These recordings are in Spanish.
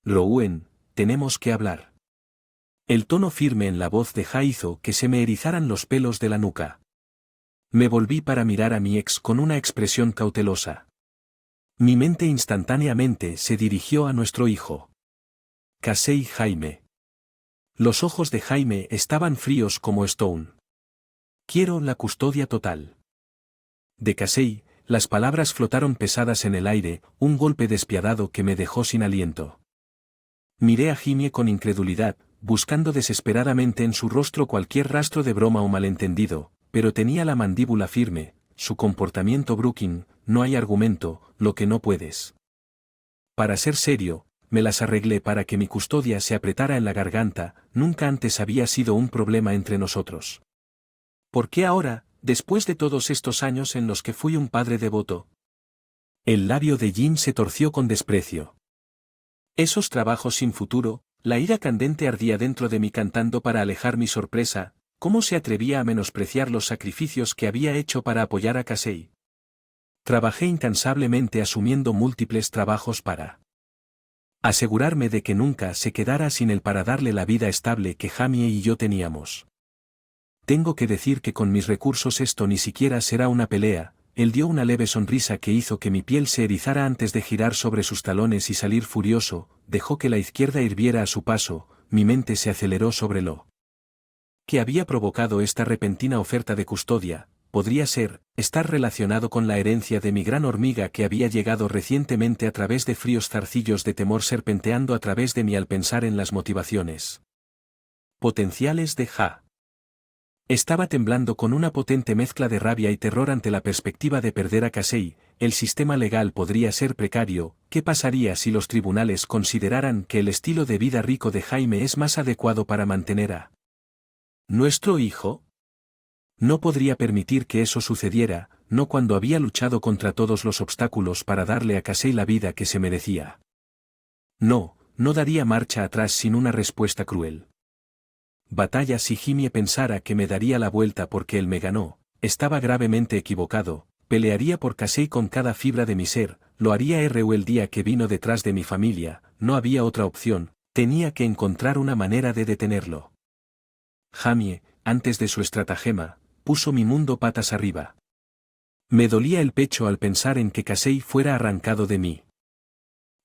Rouen, tenemos que hablar. El tono firme en la voz de Ja hizo que se me erizaran los pelos de la nuca. Me volví para mirar a mi ex con una expresión cautelosa. Mi mente instantáneamente se dirigió a nuestro hijo. Casey Jaime. Los ojos de Jaime estaban fríos como Stone. Quiero la custodia total. De Casey, las palabras flotaron pesadas en el aire, un golpe despiadado que me dejó sin aliento. Miré a Jimmy con incredulidad, buscando desesperadamente en su rostro cualquier rastro de broma o malentendido, pero tenía la mandíbula firme, su comportamiento Brooklyn, no hay argumento, lo que no puedes. Para ser serio, me las arreglé para que mi custodia se apretara en la garganta, nunca antes había sido un problema entre nosotros. ¿Por qué ahora, después de todos estos años en los que fui un padre devoto? El labio de Jim se torció con desprecio. Esos trabajos sin futuro, la ira candente ardía dentro de mí cantando para alejar mi sorpresa. ¿Cómo se atrevía a menospreciar los sacrificios que había hecho para apoyar a Casey? Trabajé incansablemente asumiendo múltiples trabajos para asegurarme de que nunca se quedara sin él para darle la vida estable que Jamie y yo teníamos. Tengo que decir que con mis recursos esto ni siquiera será una pelea. Él dio una leve sonrisa que hizo que mi piel se erizara antes de girar sobre sus talones y salir furioso, dejó que la izquierda hirviera a su paso, mi mente se aceleró sobre lo que había provocado esta repentina oferta de custodia. Podría estar relacionado con la herencia de mi gran hormiga que había llegado recientemente a través de fríos zarcillos de temor serpenteando a través de mí al pensar en las motivaciones potenciales de Ja. Estaba temblando con una potente mezcla de rabia y terror ante la perspectiva de perder a Casey. El sistema legal podría ser precario. ¿Qué pasaría si los tribunales consideraran que el estilo de vida rico de Jaime es más adecuado para mantener a nuestro hijo? No podría permitir que eso sucediera, no cuando había luchado contra todos los obstáculos para darle a Casey la vida que se merecía. No daría marcha atrás sin una respuesta cruel. Batalla si Jimmy pensara que me daría la vuelta porque él me ganó, estaba gravemente equivocado, pelearía por Casey con cada fibra de mi ser, lo haría el día que vino detrás de mi familia, no había otra opción, tenía que encontrar una manera de detenerlo. Jamie, antes de su estratagema, puso mi mundo patas arriba. Me dolía el pecho al pensar en que Casey fuera arrancado de mí.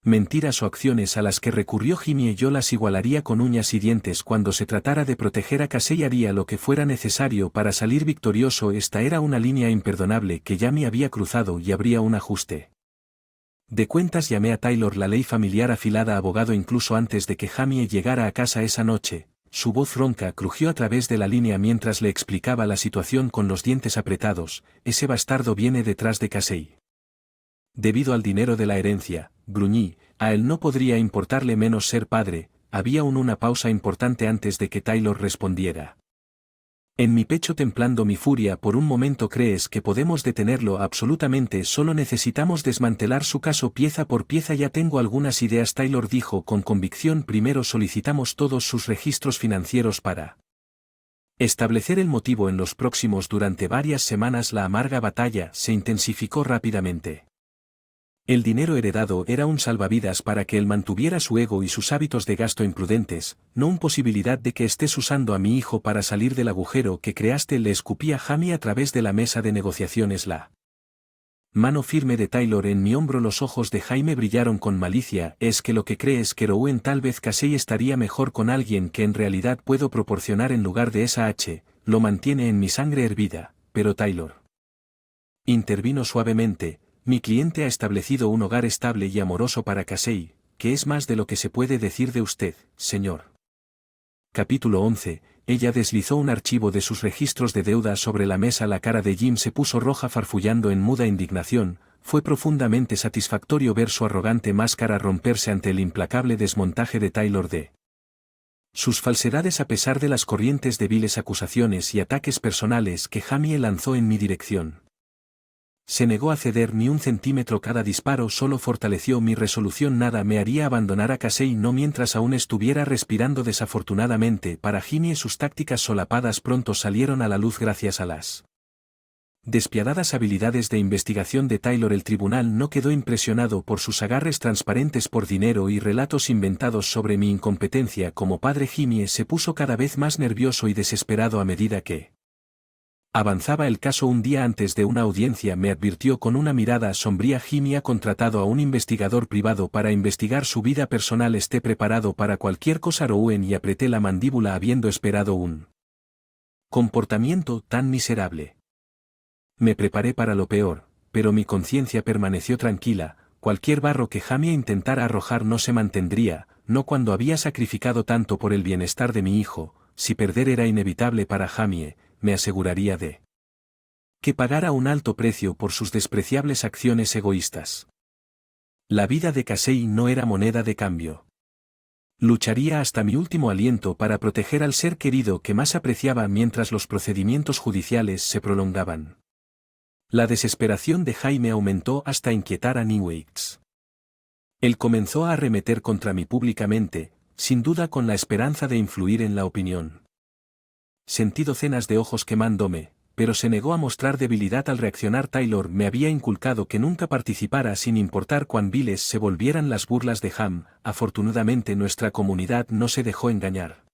Mentiras o acciones a las que recurrió Jimmy y yo las igualaría con uñas y dientes cuando se tratara de proteger a Casey haría lo que fuera necesario para salir victorioso. Esta era una línea imperdonable que ya me había cruzado y habría un ajuste de cuentas. Llamé a Taylor, la ley familiar afilada abogado incluso antes de que Jamie llegara a casa esa noche. Su voz ronca crujió a través de la línea mientras le explicaba la situación con los dientes apretados. Ese bastardo viene detrás de Casey. Debido al dinero de la herencia, gruñí, a él no podría importarle menos ser padre. Había una pausa importante antes de que Taylor respondiera. En mi pecho templando mi furia por un momento. ¿Crees que podemos detenerlo? Absolutamente, solo necesitamos desmantelar su caso pieza por pieza. Ya tengo algunas ideas, Taylor dijo con convicción. Primero solicitamos todos sus registros financieros para establecer el motivo en los próximos. Durante varias semanas la amarga batalla se intensificó rápidamente. El dinero heredado era un salvavidas para que él mantuviera su ego y sus hábitos de gasto imprudentes, no una posibilidad de que estés usando a mi hijo para salir del agujero que creaste. Le escupía Jamie a través de la mesa de negociaciones. La mano firme de Taylor en mi hombro. Los ojos de Jaime brillaron con malicia. ¿Es que lo que crees que Rouen tal vez Casey estaría mejor con alguien que en realidad puedo proporcionar en lugar de esa H? Lo mantiene en mi sangre hervida, pero Taylor intervino suavemente. Mi cliente ha establecido un hogar estable y amoroso para Casey, que es más de lo que se puede decir de usted, señor. Capítulo 11. Ella deslizó un archivo de sus registros de deuda sobre la mesa. La cara de Jim se puso roja farfullando en muda indignación. Fue profundamente satisfactorio ver su arrogante máscara romperse ante el implacable desmontaje de Taylor de sus falsedades a pesar de las corrientes de viles acusaciones y ataques personales que Jamie lanzó en mi dirección. Se negó a ceder ni un centímetro. Cada disparo solo fortaleció mi resolución. Nada me haría abandonar a Casey, no mientras aún estuviera respirando. Desafortunadamente para Jimmy sus tácticas solapadas pronto salieron a la luz gracias a las Despiadadas habilidades de investigación de Taylor. El tribunal no quedó impresionado por sus agarres transparentes por dinero y relatos inventados sobre mi incompetencia como padre. Jimmy se puso cada vez más nervioso y desesperado a medida que avanzaba el caso. Un día antes de una audiencia me advirtió con una mirada sombría: Jimmy ha contratado a un investigador privado para investigar su vida personal. Esté preparado para cualquier cosa. Rowan, y apreté la mandíbula habiendo esperado un comportamiento tan miserable. Me preparé para lo peor, pero mi conciencia permaneció tranquila. Cualquier barro que Jamie intentara arrojar no se mantendría, no cuando había sacrificado tanto por el bienestar de mi hijo. Si perder era inevitable para Jamie, me aseguraría de que pagara un alto precio por sus despreciables acciones egoístas. La vida de Casey no era moneda de cambio. Lucharía hasta mi último aliento para proteger al ser querido que más apreciaba mientras los procedimientos judiciales se prolongaban. La desesperación de Jaime aumentó hasta inquietar a Newakes. Él comenzó a arremeter contra mí públicamente, sin duda con la esperanza de influir en la opinión. Sentí docenas de ojos quemándome, pero se negó a mostrar debilidad al reaccionar. Taylor me había inculcado que nunca participara sin importar cuán viles se volvieran las burlas de Ham. Afortunadamente nuestra comunidad no se dejó engañar.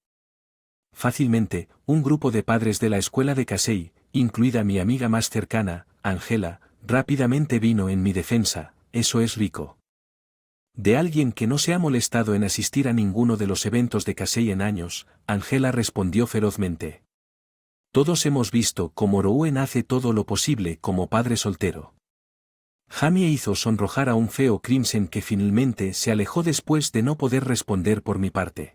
Fácilmente, un grupo de padres de la escuela de Casey, incluida mi amiga más cercana, Angela, rápidamente vino en mi defensa. Eso es rico. De alguien que no se ha molestado en asistir a ninguno de los eventos de Casey en años, Angela respondió ferozmente. Todos hemos visto cómo Rowan hace todo lo posible como padre soltero. Jamie hizo sonrojar a un feo Crimson que finalmente se alejó después de no poder responder por mi parte.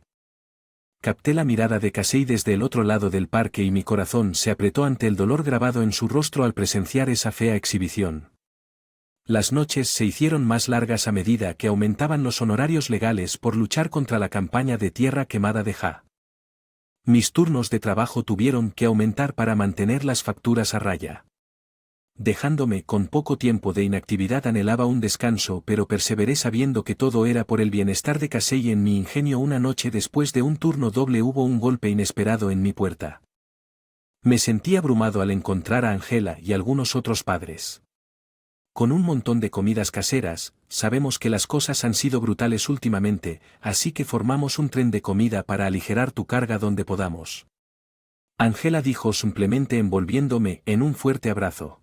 Capté la mirada de Casey desde el otro lado del parque y mi corazón se apretó ante el dolor grabado en su rostro al presenciar esa fea exhibición. Las noches se hicieron más largas a medida que aumentaban los honorarios legales por luchar contra la campaña de tierra quemada de Ja. Mis turnos de trabajo tuvieron que aumentar para mantener las facturas a raya. Dejándome con poco tiempo de inactividad anhelaba un descanso, pero perseveré sabiendo que todo era por el bienestar de Casey. En mi ingenio, una noche después de un turno doble hubo un golpe inesperado en mi puerta. Me sentí abrumado al encontrar a Angela y algunos otros padres. Con un montón de comidas caseras, sabemos que las cosas han sido brutales últimamente, así que formamos un tren de comida para aligerar tu carga donde podamos. Angela dijo simplemente envolviéndome en un fuerte abrazo.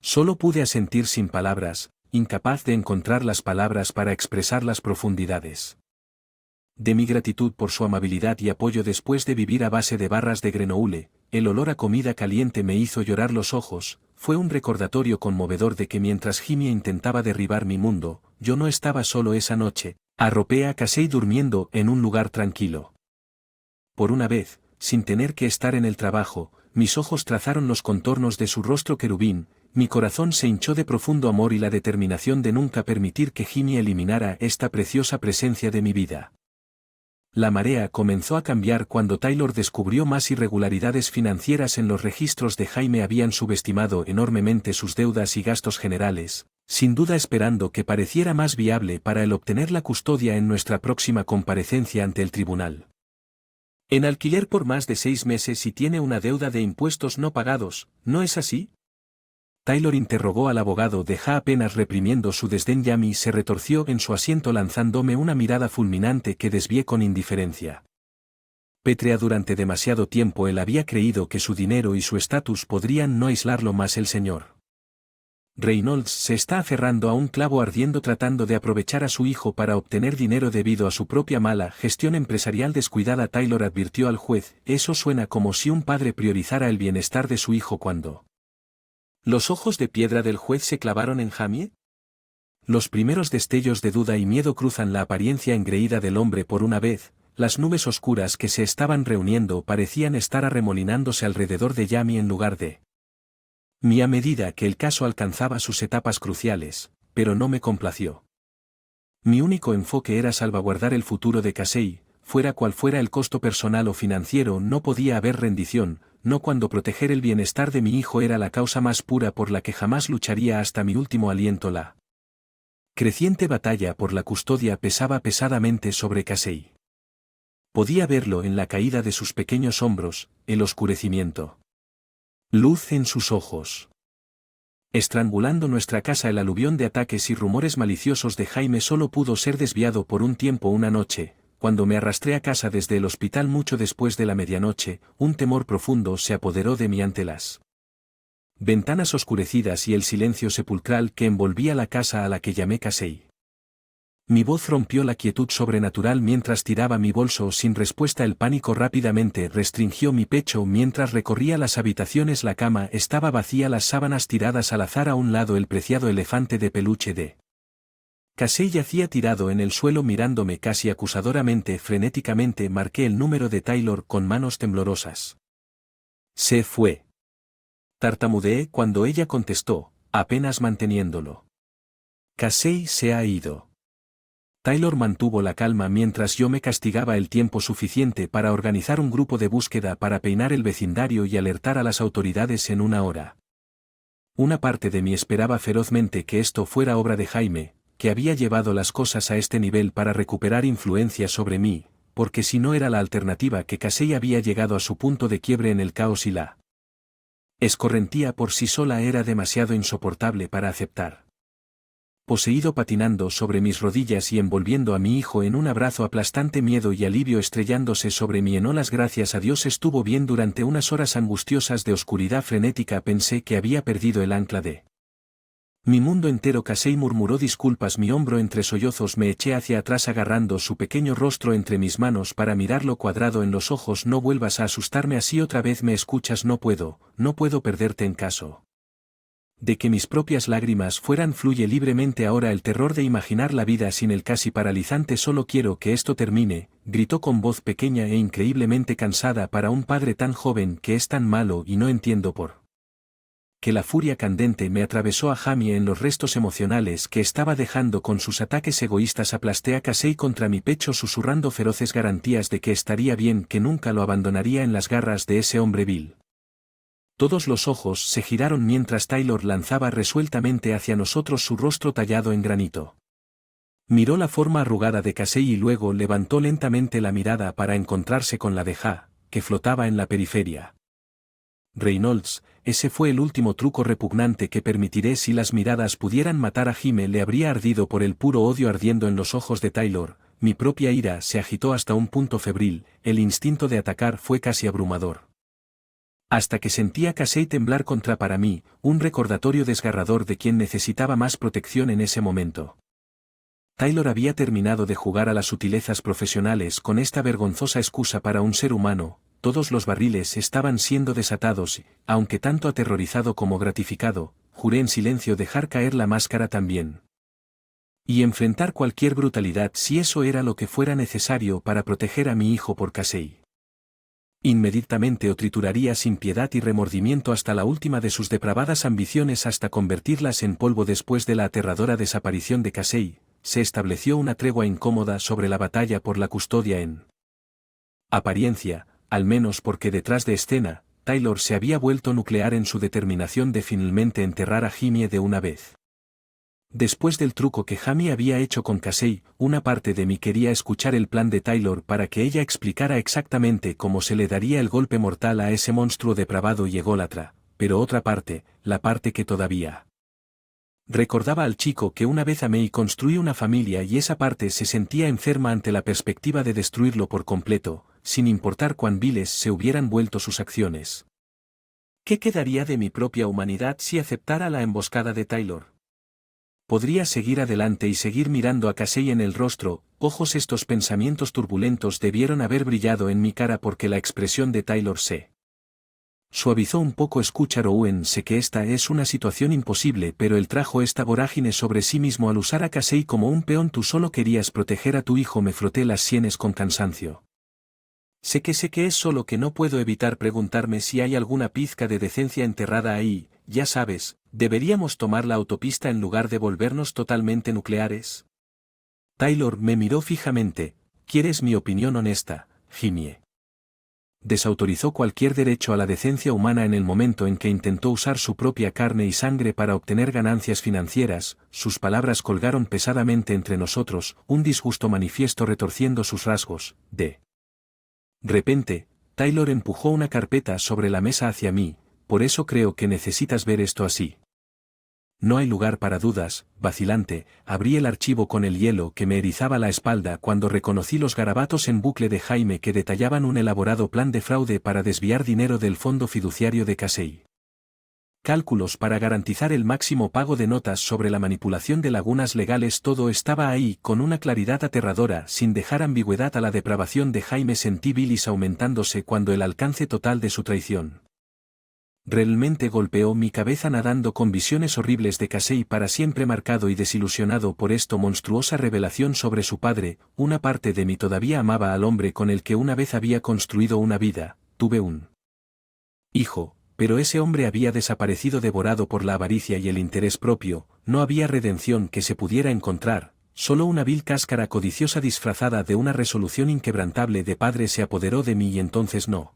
Solo pude asentir sin palabras, incapaz de encontrar las palabras para expresar las profundidades de mi gratitud por su amabilidad y apoyo. Después de vivir a base de barras de granoule, el olor a comida caliente me hizo llorar los ojos. Fue un recordatorio conmovedor de que mientras Jimmy intentaba derribar mi mundo, yo no estaba solo esa noche. Arropé a Casey durmiendo en un lugar tranquilo. Por una vez, sin tener que estar en el trabajo, mis ojos trazaron los contornos de su rostro querubín. Mi corazón se hinchó de profundo amor y la determinación de nunca permitir que Jimmy eliminara esta preciosa presencia de mi vida. La marea comenzó a cambiar cuando Taylor descubrió más irregularidades financieras en los registros de Jaime. Habían subestimado enormemente sus deudas y gastos generales, sin duda esperando que pareciera más viable para él obtener la custodia en nuestra próxima comparecencia ante el tribunal. En alquiler por más de 6 meses y tiene una deuda de impuestos no pagados, ¿no es así? Taylor interrogó al abogado de Ja apenas reprimiendo su desdén. Jamie se retorció en su asiento lanzándome una mirada fulminante que desvié con indiferencia. Pétrea durante demasiado tiempo él había creído que su dinero y su estatus podrían no aislarlo más. El señor Reynolds se está aferrando a un clavo ardiendo tratando de aprovechar a su hijo para obtener dinero debido a su propia mala gestión empresarial descuidada. Taylor advirtió al juez, eso suena como si un padre priorizara el bienestar de su hijo cuando... ¿Los ojos de piedra del juez se clavaron en Jamie? Los primeros destellos de duda y miedo cruzan la apariencia engreída del hombre. Por una vez, las nubes oscuras que se estaban reuniendo parecían estar arremolinándose alrededor de Jamie en lugar de mí a medida que el caso alcanzaba sus etapas cruciales, pero no me complació. Mi único enfoque era salvaguardar el futuro de Casey, fuera cual fuera el costo personal o financiero. No podía haber rendición, no cuando proteger el bienestar de mi hijo era la causa más pura por la que jamás lucharía hasta mi último aliento. La creciente batalla por la custodia pesaba pesadamente sobre Casey. Podía verlo en la caída de sus pequeños hombros, el oscurecimiento. Luz en sus ojos. estrangulando nuestra casa. El aluvión de ataques y rumores maliciosos de Jaime solo pudo ser desviado por un tiempo. Una noche, cuando me arrastré a casa desde el hospital mucho después de la medianoche, un temor profundo se apoderó de mí ante las ventanas oscurecidas y el silencio sepulcral que envolvía la casa a la que llamé Casey. Mi voz rompió la quietud sobrenatural mientras tiraba mi bolso sin respuesta. El pánico rápidamente restringió mi pecho mientras recorría las habitaciones. La cama estaba vacía, las sábanas tiradas al azar. A un lado el preciado elefante de peluche de Casey yacía tirado en el suelo mirándome casi acusadoramente. Frenéticamente marqué el número de Taylor con manos temblorosas. Se fue. Tartamudeé cuando ella contestó, apenas manteniéndolo. Casey se ha ido. Taylor mantuvo la calma mientras yo me castigaba el tiempo suficiente para organizar un grupo de búsqueda para peinar el vecindario y alertar a las autoridades en una hora. Una parte de mí esperaba ferozmente que esto fuera obra de Jaime, que había llevado las cosas a este nivel para recuperar influencia sobre mí, porque si no era la alternativa, que Casey había llegado a su punto de quiebre en el caos y la escorrentía por sí sola era demasiado insoportable para aceptar. Poseído, patinando sobre mis rodillas y envolviendo a mi hijo en un abrazo aplastante, miedo y alivio estrellándose sobre mí en olas. Gracias a Dios estuvo bien durante unas horas angustiosas de oscuridad frenética. Pensé que había perdido el ancla de mi mundo entero. Casey murmuró disculpas. Mi hombro entre sollozos. Me eché hacia atrás agarrando su pequeño rostro entre mis manos para mirarlo cuadrado en los ojos. No vuelvas a asustarme así otra vez. ¿Me escuchas? No puedo perderte en caso de que mis propias lágrimas fueran. Fluye libremente ahora el terror de imaginar la vida sin el casi paralizante. Solo quiero que esto termine, gritó con voz pequeña e increíblemente cansada para un padre tan joven. Que es tan malo y no entiendo por qué. La furia candente me atravesó a Jamie en los restos emocionales que estaba dejando con sus ataques egoístas. Aplasté a Casey contra mi pecho susurrando feroces garantías de que estaría bien, que nunca lo abandonaría en las garras de ese hombre vil. Todos los ojos se giraron mientras Taylor lanzaba resueltamente hacia nosotros su rostro tallado en granito. Miró la forma arrugada de Casey y luego levantó lentamente la mirada para encontrarse con la de Ja, que flotaba en la periferia. Reynolds, ese fue el último truco repugnante que permitiré. Si las miradas pudieran matar a Jime, le habría ardido por el puro odio ardiendo en los ojos de Taylor. Mi propia ira se agitó hasta un punto febril. El instinto de atacar fue casi abrumador. Hasta que sentí a Casey temblar contra para mí, un recordatorio desgarrador de quien necesitaba más protección en ese momento. Taylor había terminado de jugar a las sutilezas profesionales con esta vergonzosa excusa para un ser humano. Todos los barriles estaban siendo desatados y, aunque tanto aterrorizado como gratificado, juré en silencio dejar caer la máscara también. Y enfrentar cualquier brutalidad si eso era lo que fuera necesario para proteger a mi hijo por Casey. Inmediatamente o trituraría sin piedad y remordimiento hasta la última de sus depravadas ambiciones hasta convertirlas en polvo. Después de la aterradora desaparición de Casey, se estableció una tregua incómoda sobre la batalla por la custodia en apariencia, al menos porque detrás de escena, Taylor se había vuelto nuclear en su determinación de finalmente enterrar a Jimmy de una vez. Después del truco que Jamie había hecho con Casey, una parte de mí quería escuchar el plan de Taylor para que ella explicara exactamente cómo se le daría el golpe mortal a ese monstruo depravado y ególatra, pero otra parte, la parte que todavía recordaba al chico que una vez amé y construí una familia, y esa parte se sentía enferma ante la perspectiva de destruirlo por completo, sin importar cuán viles se hubieran vuelto sus acciones. ¿Qué quedaría de mi propia humanidad si aceptara la emboscada de Taylor? Podría seguir adelante y seguir mirando a Casey en el rostro. Ojos. Estos pensamientos turbulentos debieron haber brillado en mi cara porque la expresión de Taylor se suavizó un poco. Escucha, Rowan, sé que esta es una situación imposible, pero él trajo esta vorágine sobre sí mismo al usar a Casey como un peón. Tú solo querías proteger a tu hijo. Me froté las sienes con cansancio. Sé que es solo que no puedo evitar preguntarme si hay alguna pizca de decencia enterrada ahí. Ya sabes, ¿deberíamos tomar la autopista en lugar de volvernos totalmente nucleares? Taylor me miró fijamente. ¿Quieres mi opinión honesta, Jimmy? Desautorizó cualquier derecho a la decencia humana en el momento en que intentó usar su propia carne y sangre para obtener ganancias financieras. Sus palabras colgaron pesadamente entre nosotros, un disgusto manifiesto retorciendo sus rasgos. De repente, Taylor empujó una carpeta sobre la mesa hacia mí. Por eso creo que necesitas ver esto así. No hay lugar para dudas, vacilante, abrí el archivo con el hielo que me erizaba la espalda cuando reconocí los garabatos en bucle de Jaime que detallaban un elaborado plan de fraude para desviar dinero del fondo fiduciario de Casey. Cálculos para garantizar el máximo pago de notas sobre la manipulación de lagunas legales, todo estaba ahí con una claridad aterradora sin dejar ambigüedad a la depravación de Jaime. Sentí bilis aumentándose cuando el alcance total de su traición realmente golpeó mi cabeza, nadando con visiones horribles de Casey para siempre marcado y desilusionado por esta monstruosa revelación sobre su padre. Una parte de mí todavía amaba al hombre con el que una vez había construido una vida. Tuve un hijo, pero ese hombre había desaparecido devorado por la avaricia y el interés propio. No había redención que se pudiera encontrar, solo una vil cáscara codiciosa disfrazada de una resolución inquebrantable de padre se apoderó de mí y entonces no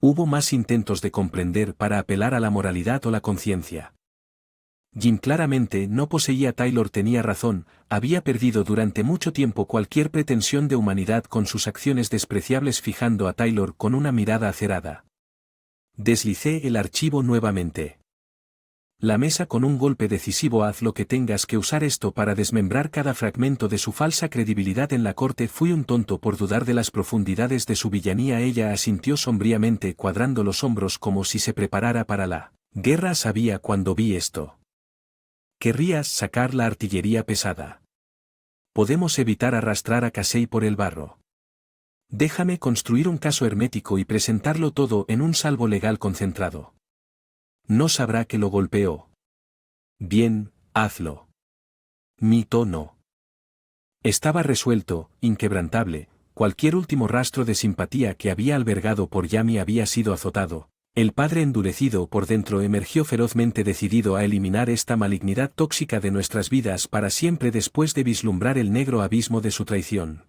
hubo más intentos de comprender para apelar a la moralidad o la conciencia. Jim claramente no poseía. Taylor tenía razón, había perdido durante mucho tiempo cualquier pretensión de humanidad con sus acciones despreciables. Fijando a Taylor con una mirada acerada, deslicé el archivo nuevamente. La mesa con un golpe decisivo. Haz lo que tengas que usar esto para desmembrar cada fragmento de su falsa credibilidad en la corte. Fui un tonto por dudar de las profundidades de su villanía. Ella asintió sombríamente cuadrando los hombros como si se preparara para la guerra. Sabía cuando vi esto. Querrías sacar la artillería pesada. Podemos evitar arrastrar a Casey por el barro. Déjame construir un caso hermético y presentarlo todo en un salvo legal concentrado. No sabrá que lo golpeó. Bien, hazlo. Mi tono estaba resuelto, inquebrantable. Cualquier último rastro de simpatía que había albergado por Jamie había sido azotado. El padre, endurecido por dentro, emergió ferozmente decidido a eliminar esta malignidad tóxica de nuestras vidas para siempre después de vislumbrar el negro abismo de su traición.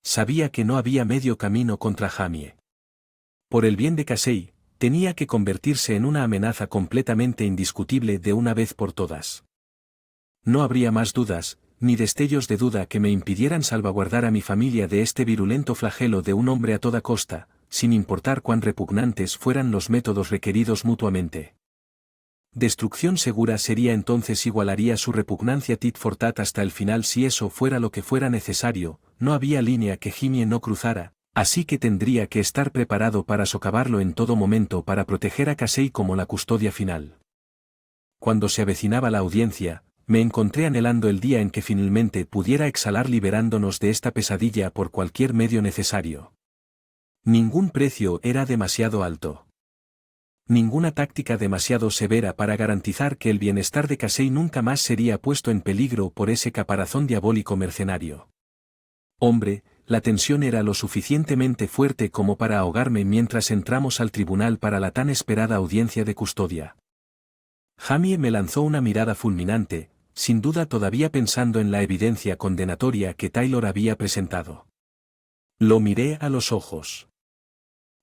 Sabía que no había medio camino contra Jamie. Por el bien de Casey, tenía que convertirse en una amenaza completamente indiscutible de una vez por todas. No habría más dudas, ni destellos de duda que me impidieran salvaguardar a mi familia de este virulento flagelo de un hombre a toda costa, sin importar cuán repugnantes fueran los métodos requeridos mutuamente. Destrucción segura sería entonces. Igualaría su repugnancia tit for tat hasta el final si eso fuera lo que fuera necesario. No había línea que Jimmy no cruzara, así que tendría que estar preparado para socavarlo en todo momento para proteger a Casey como la custodia final. Cuando se avecinaba la audiencia, me encontré anhelando el día en que finalmente pudiera exhalar liberándonos de esta pesadilla por cualquier medio necesario. Ningún precio era demasiado alto. Ninguna táctica demasiado severa para garantizar que el bienestar de Casey nunca más sería puesto en peligro por ese caparazón diabólico mercenario. Hombre, la tensión era lo suficientemente fuerte como para ahogarme mientras entramos al tribunal para la tan esperada audiencia de custodia. Jamie me lanzó una mirada fulminante, sin duda todavía pensando en la evidencia condenatoria que Taylor había presentado. Lo miré a los ojos.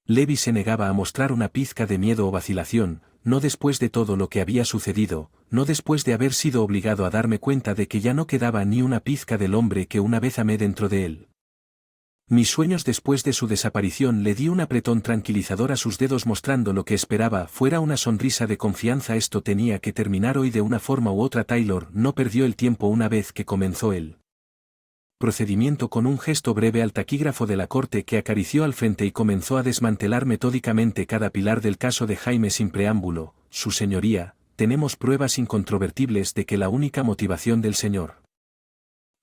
Levi se negaba a mostrar una pizca de miedo o vacilación, no después de todo lo que había sucedido, no después de haber sido obligado a darme cuenta de que ya no quedaba ni una pizca del hombre que una vez amé dentro de él. Mis sueños después de su desaparición. Le di un apretón tranquilizador a sus dedos mostrando lo que esperaba fuera una sonrisa de confianza. Esto tenía que terminar hoy de una forma u otra. Taylor no perdió el tiempo una vez que comenzó el procedimiento con un gesto breve al taquígrafo de la corte que acarició al frente y comenzó a desmantelar metódicamente cada pilar del caso de Jaime sin preámbulo. Su señoría, tenemos pruebas incontrovertibles de que la única motivación del señor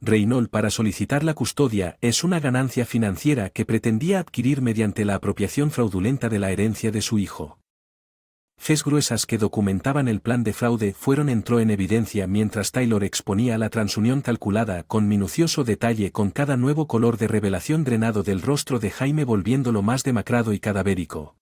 Reynolds para solicitar la custodia es una ganancia financiera que pretendía adquirir mediante la apropiación fraudulenta de la herencia de su hijo. Fes gruesas que documentaban el plan de fraude entró en evidencia mientras Taylor exponía la transunión calculada con minucioso detalle con cada nuevo color de revelación drenado del rostro de Jaime volviéndolo más demacrado y cadavérico.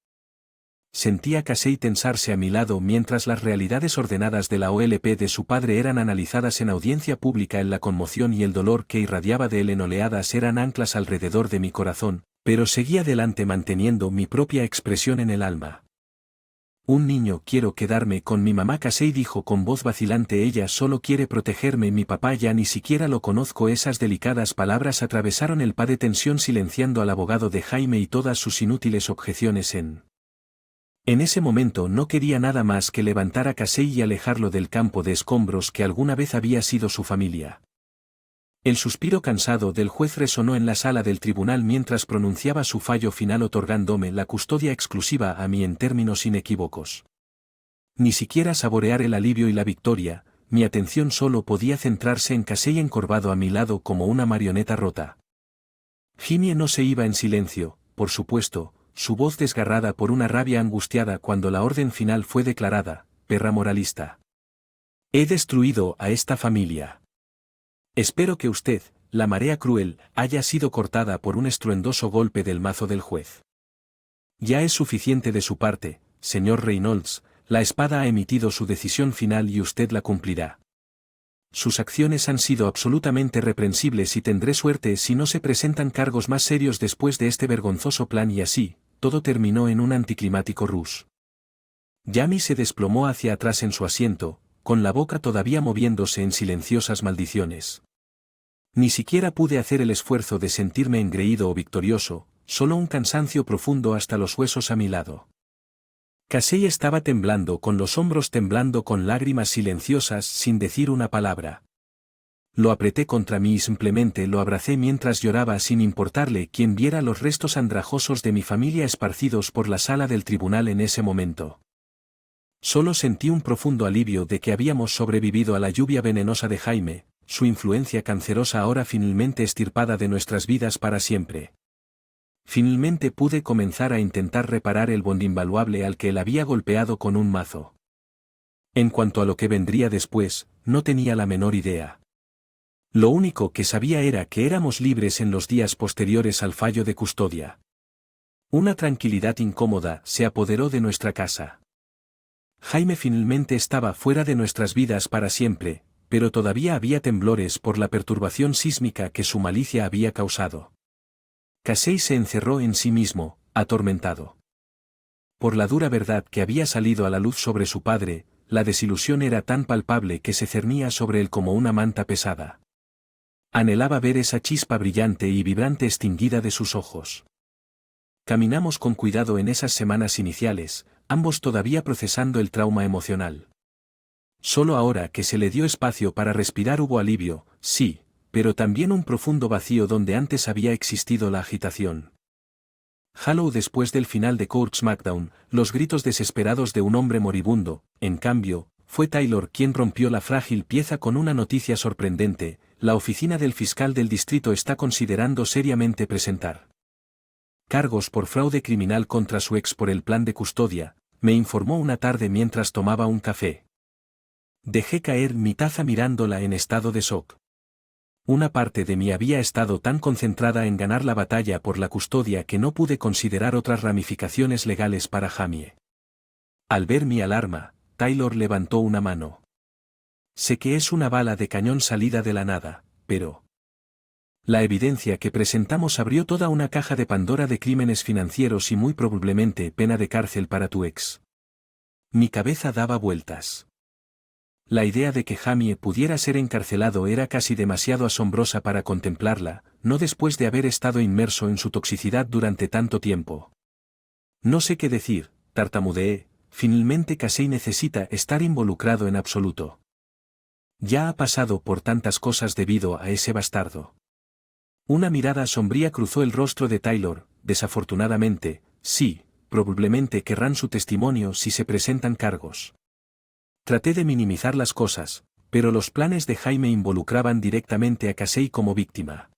Sentía a Casey tensarse a mi lado mientras las realidades ordenadas de la OLP de su padre eran analizadas en audiencia pública. La conmoción y el dolor que irradiaba de él en oleadas eran anclas alrededor de mi corazón, pero seguía adelante manteniendo mi propia expresión en el alma. Un niño, quiero quedarme con mi mamá. Casey dijo con voz vacilante. Ella solo quiere protegerme. Mi papá ya ni siquiera lo conozco. Esas delicadas palabras atravesaron el pa de tensión silenciando al abogado de Jaime y todas sus inútiles objeciones en En ese momento no quería nada más que levantar a Casey y alejarlo del campo de escombros que alguna vez había sido su familia. El suspiro cansado del juez resonó en la sala del tribunal mientras pronunciaba su fallo final otorgándome la custodia exclusiva a mí en términos inequívocos. Ni siquiera saborear el alivio y la victoria, mi atención solo podía centrarse en Casey encorvado a mi lado como una marioneta rota. Jimmy no se iba en silencio, por supuesto, su voz desgarrada por una rabia angustiada cuando la orden final fue declarada, perra moralista. He destruido a esta familia. Espero que usted, la marea cruel, haya sido cortada por un estruendoso golpe del mazo del juez. Ya es suficiente de su parte, señor Reynolds, la espada ha emitido su decisión final y usted la cumplirá. Sus acciones han sido absolutamente reprensibles y tendré suerte si no se presentan cargos más serios después de este vergonzoso plan y así, todo terminó en un anticlimático rus. Yami se desplomó hacia atrás en su asiento, con la boca todavía moviéndose en silenciosas maldiciones. Ni siquiera pude hacer el esfuerzo de sentirme engreído o victorioso, solo un cansancio profundo hasta los huesos a mi lado. Casey estaba temblando con los hombros temblando con lágrimas silenciosas sin decir una palabra. Lo apreté contra mí y simplemente lo abracé mientras lloraba sin importarle quién viera los restos andrajosos de mi familia esparcidos por la sala del tribunal en ese momento. Solo sentí un profundo alivio de que habíamos sobrevivido a la lluvia venenosa de Jaime, su influencia cancerosa ahora finalmente extirpada de nuestras vidas para siempre. Finalmente pude comenzar a intentar reparar el bond invaluable al que él había golpeado con un mazo. En cuanto a lo que vendría después, no tenía la menor idea. Lo único que sabía era que éramos libres en los días posteriores al fallo de custodia. Una tranquilidad incómoda se apoderó de nuestra casa. Jaime finalmente estaba fuera de nuestras vidas para siempre, pero todavía había temblores por la perturbación sísmica que su malicia había causado. Casey se encerró en sí mismo, atormentado. Por la dura verdad que había salido a la luz sobre su padre, la desilusión era tan palpable que se cernía sobre él como una manta pesada. Anhelaba ver esa chispa brillante y vibrante extinguida de sus ojos. Caminamos con cuidado en esas semanas iniciales, ambos todavía procesando el trauma emocional. Solo ahora que se le dio espacio para respirar hubo alivio, sí, pero también un profundo vacío donde antes había existido la agitación. Halloween después del final de Court SmackDown, los gritos desesperados de un hombre moribundo, en cambio, fue Taylor quien rompió la frágil pieza con una noticia sorprendente: la oficina del fiscal del distrito está considerando seriamente presentar cargos por fraude criminal contra su ex por el plan de custodia, me informó una tarde mientras tomaba un café. Dejé caer mi taza mirándola en estado de shock. Una parte de mí había estado tan concentrada en ganar la batalla por la custodia que no pude considerar otras ramificaciones legales para Jamie. Al ver mi alarma, Taylor levantó una mano. Sé que es una bala de cañón salida de la nada, pero... La evidencia que presentamos abrió toda una caja de Pandora de crímenes financieros y muy probablemente pena de cárcel para tu ex. Mi cabeza daba vueltas. La idea de que Jamie pudiera ser encarcelado era casi demasiado asombrosa para contemplarla, no después de haber estado inmerso en su toxicidad durante tanto tiempo. No sé qué decir, tartamudeé, finalmente Casey necesita estar involucrado en absoluto. Ya ha pasado por tantas cosas debido a ese bastardo. Una mirada sombría cruzó el rostro de Taylor, desafortunadamente, sí, probablemente querrán su testimonio si se presentan cargos. Traté de minimizar las cosas, pero los planes de Jaime involucraban directamente a Casey como víctima.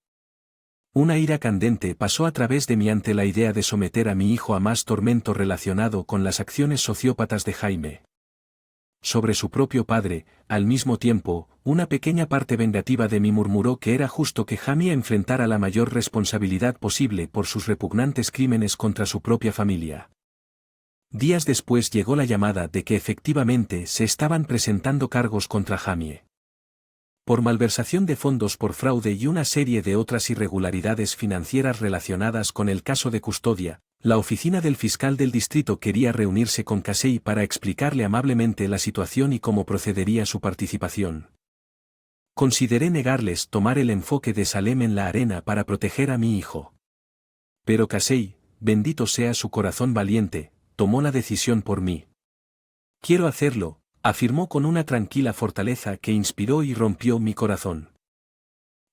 Una ira candente pasó a través de mí ante la idea de someter a mi hijo a más tormento relacionado con las acciones sociópatas de Jaime. Sobre su propio padre, al mismo tiempo, una pequeña parte vengativa de mí murmuró que era justo que Jamie enfrentara la mayor responsabilidad posible por sus repugnantes crímenes contra su propia familia. Días después llegó la llamada de que efectivamente se estaban presentando cargos contra Jamie. Por malversación de fondos por fraude y una serie de otras irregularidades financieras relacionadas con el caso de custodia, la oficina del fiscal del distrito quería reunirse con Casey para explicarle amablemente la situación y cómo procedería su participación. Consideré negarles tomar el enfoque de Salem en la arena para proteger a mi hijo. Pero Casey, bendito sea su corazón valiente, tomó la decisión por mí. Quiero hacerlo, afirmó con una tranquila fortaleza que inspiró y rompió mi corazón.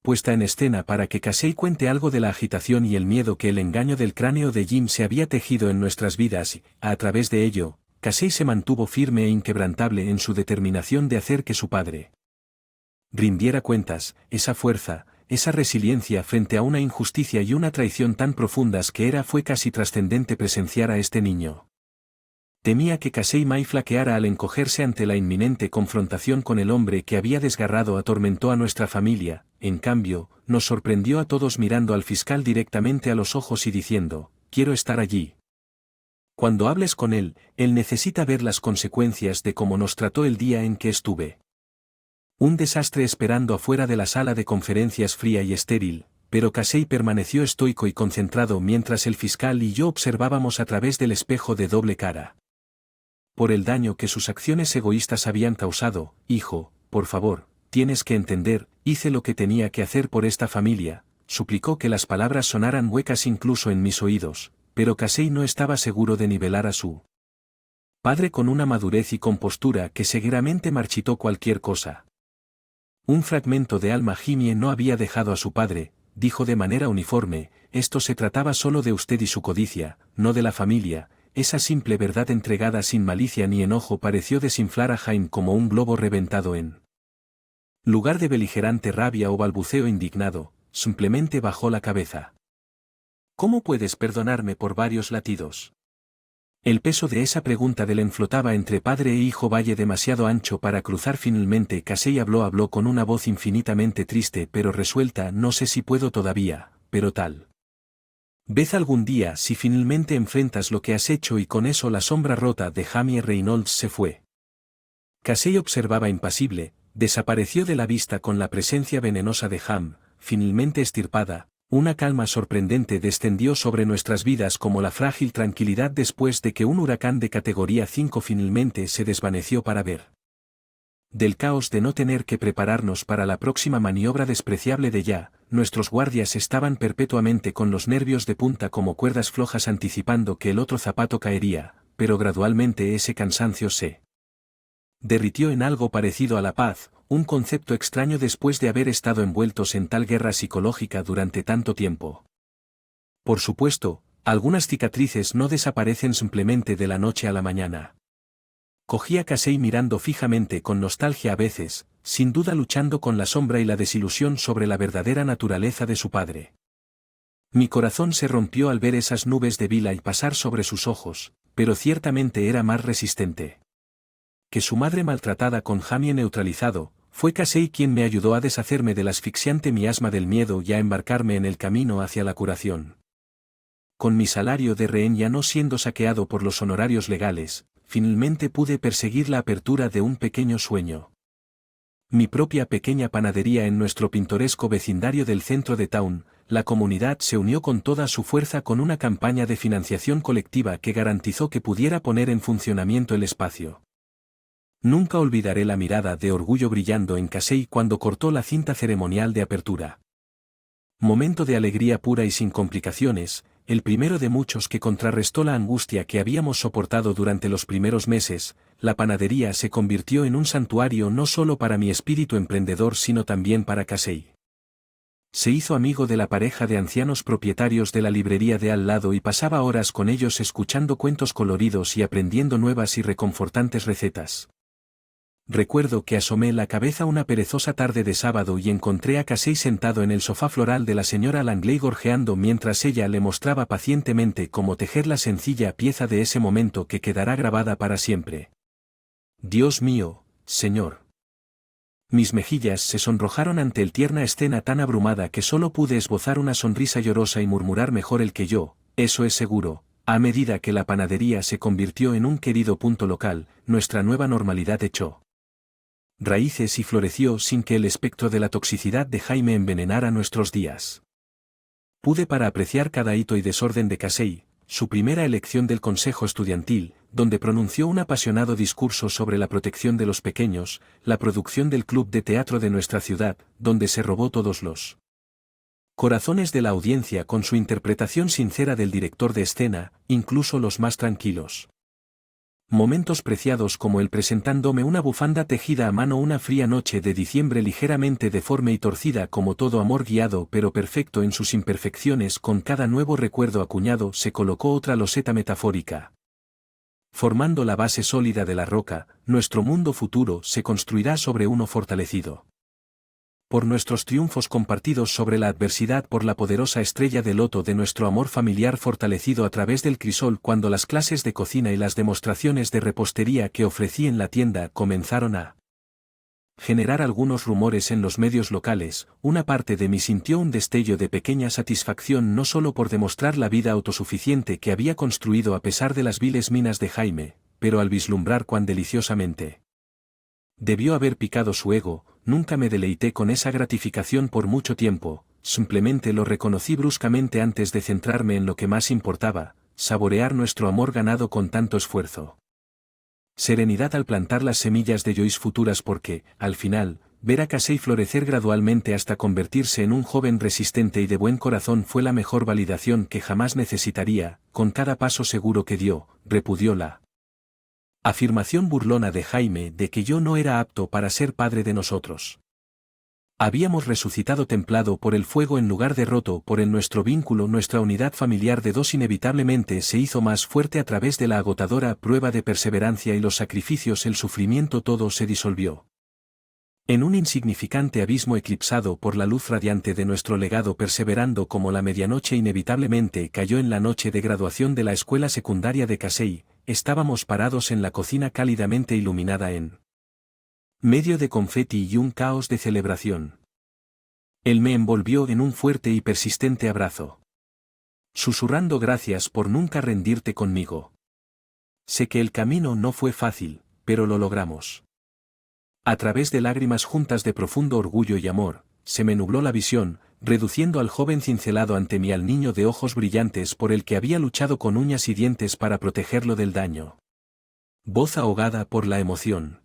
Puesta en escena para que Casey cuente algo de la agitación y el miedo que el engaño del cráneo de Jim se había tejido en nuestras vidas y, a través de ello, Casey se mantuvo firme e inquebrantable en su determinación de hacer que su padre rindiera cuentas, esa fuerza, esa resiliencia frente a una injusticia y una traición tan profundas que fue casi trascendente presenciar a este niño. Temía que Casey May flaqueara al encogerse ante la inminente confrontación con el hombre que había desgarrado atormentó a nuestra familia. En cambio, nos sorprendió a todos mirando al fiscal directamente a los ojos y diciendo, quiero estar allí. Cuando hables con él necesita ver las consecuencias de cómo nos trató el día en que estuve. Un desastre esperando afuera de la sala de conferencias fría y estéril, pero Casey permaneció estoico y concentrado mientras el fiscal y yo observábamos a través del espejo de doble cara. Por el daño que sus acciones egoístas habían causado, hijo, por favor, tienes que entender, hice lo que tenía que hacer por esta familia, suplicó que las palabras sonaran huecas incluso en mis oídos, pero Casey no estaba seguro de nivelar a su padre con una madurez y compostura que seguramente marchitó cualquier cosa. Un fragmento de alma Jimmy no había dejado a su padre, dijo de manera uniforme, esto se trataba solo de usted y su codicia, no de la familia. Esa simple verdad entregada sin malicia ni enojo pareció desinflar a Jaime como un globo reventado en lugar de beligerante rabia o balbuceo indignado, simplemente bajó la cabeza. ¿Cómo puedes perdonarme por varios latidos? El peso de esa pregunta de él flotaba entre padre e hijo valle demasiado ancho para cruzar finalmente. Casey habló con una voz infinitamente triste pero resuelta, no sé si puedo todavía, pero tal vez algún día si finalmente enfrentas lo que has hecho y con eso la sombra rota de Jamie Reynolds se fue. Casey observaba impasible, desapareció de la vista con la presencia venenosa de Ham, finalmente estirpada, una calma sorprendente descendió sobre nuestras vidas como la frágil tranquilidad después de que un huracán de categoría 5 finalmente se desvaneció para ver. Del caos de no tener que prepararnos para la próxima maniobra despreciable de ya, nuestros guardias estaban perpetuamente con los nervios de punta como cuerdas flojas anticipando que el otro zapato caería, pero gradualmente ese cansancio se derritió en algo parecido a la paz, un concepto extraño después de haber estado envueltos en tal guerra psicológica durante tanto tiempo. Por supuesto, algunas cicatrices no desaparecen simplemente de la noche a la mañana. Cogí a Casey mirando fijamente con nostalgia a veces, sin duda luchando con la sombra y la desilusión sobre la verdadera naturaleza de su padre. Mi corazón se rompió al ver esas nubes de vila y pasar sobre sus ojos, pero ciertamente era más resistente que su madre maltratada con Jamie neutralizado. Fue Casey quien me ayudó a deshacerme del asfixiante miasma del miedo y a embarcarme en el camino hacia la curación. Con mi salario de rehén ya no siendo saqueado por los honorarios legales, finalmente pude perseguir la apertura de un pequeño sueño. Mi propia pequeña panadería en nuestro pintoresco vecindario del centro de Town. La comunidad se unió con toda su fuerza con una campaña de financiación colectiva que garantizó que pudiera poner en funcionamiento el espacio. Nunca olvidaré la mirada de orgullo brillando en Casey cuando cortó la cinta ceremonial de apertura. Momento de alegría pura y sin complicaciones, el primero de muchos que contrarrestó la angustia que habíamos soportado durante los primeros meses. La panadería se convirtió en un santuario no solo para mi espíritu emprendedor sino también para Casey. Se hizo amigo de la pareja de ancianos propietarios de la librería de al lado y pasaba horas con ellos escuchando cuentos coloridos y aprendiendo nuevas y reconfortantes recetas. Recuerdo que asomé la cabeza una perezosa tarde de sábado y encontré a Casey sentado en el sofá floral de la señora Langley gorjeando mientras ella le mostraba pacientemente cómo tejer la sencilla pieza de ese momento que quedará grabada para siempre. Dios mío, señor. Mis mejillas se sonrojaron ante el tierna escena tan abrumada que solo pude esbozar una sonrisa llorosa y murmurar mejor el que yo, eso es seguro. A medida que la panadería se convirtió en un querido punto local, nuestra nueva normalidad echó raíces y floreció sin que el espectro de la toxicidad de Jaime envenenara nuestros días. Pude para apreciar cada hito y desorden de Casey, su primera elección del consejo estudiantil, donde pronunció un apasionado discurso sobre la protección de los pequeños, la producción del club de teatro de nuestra ciudad, donde se robó todos los corazones de la audiencia con su interpretación sincera del director de escena, incluso los más tranquilos. Momentos preciados como el presentándome una bufanda tejida a mano una fría noche de diciembre ligeramente deforme y torcida como todo amor guiado pero perfecto en sus imperfecciones con cada nuevo recuerdo acuñado se colocó otra loseta metafórica. Formando la base sólida de la roca, nuestro mundo futuro se construirá sobre uno fortalecido. Por nuestros triunfos compartidos sobre la adversidad por la poderosa estrella de loto de nuestro amor familiar fortalecido a través del crisol cuando las clases de cocina y las demostraciones de repostería que ofrecí en la tienda comenzaron a generar algunos rumores en los medios locales, una parte de mí sintió un destello de pequeña satisfacción no solo por demostrar la vida autosuficiente que había construido a pesar de las viles minas de Jaime, pero al vislumbrar cuán deliciosamente debió haber picado su ego, nunca me deleité con esa gratificación por mucho tiempo, simplemente lo reconocí bruscamente antes de centrarme en lo que más importaba, saborear nuestro amor ganado con tanto esfuerzo. Serenidad al plantar las semillas de Joyce futuras porque, al final, ver a Casey florecer gradualmente hasta convertirse en un joven resistente y de buen corazón fue la mejor validación que jamás necesitaría, con cada paso seguro que dio, repudió la afirmación burlona de Jaime de que yo no era apto para ser padre de nosotros. Habíamos resucitado templado por el fuego en lugar de roto por el nuestro vínculo, nuestra unidad familiar de dos inevitablemente se hizo más fuerte a través de la agotadora prueba de perseverancia y los sacrificios, el sufrimiento, todo se disolvió en un insignificante abismo eclipsado por la luz radiante de nuestro legado perseverando como la medianoche inevitablemente cayó en la noche de graduación de la escuela secundaria de Casey, estábamos parados en la cocina cálidamente iluminada en medio de confeti y un caos de celebración. Él me envolvió en un fuerte y persistente abrazo, susurrando gracias por nunca rendirte conmigo. Sé que el camino no fue fácil, pero lo logramos. A través de lágrimas juntas de profundo orgullo y amor, se me nubló la visión, reduciendo al joven cincelado ante mí al niño de ojos brillantes por el que había luchado con uñas y dientes para protegerlo del daño. Voz ahogada por la emoción.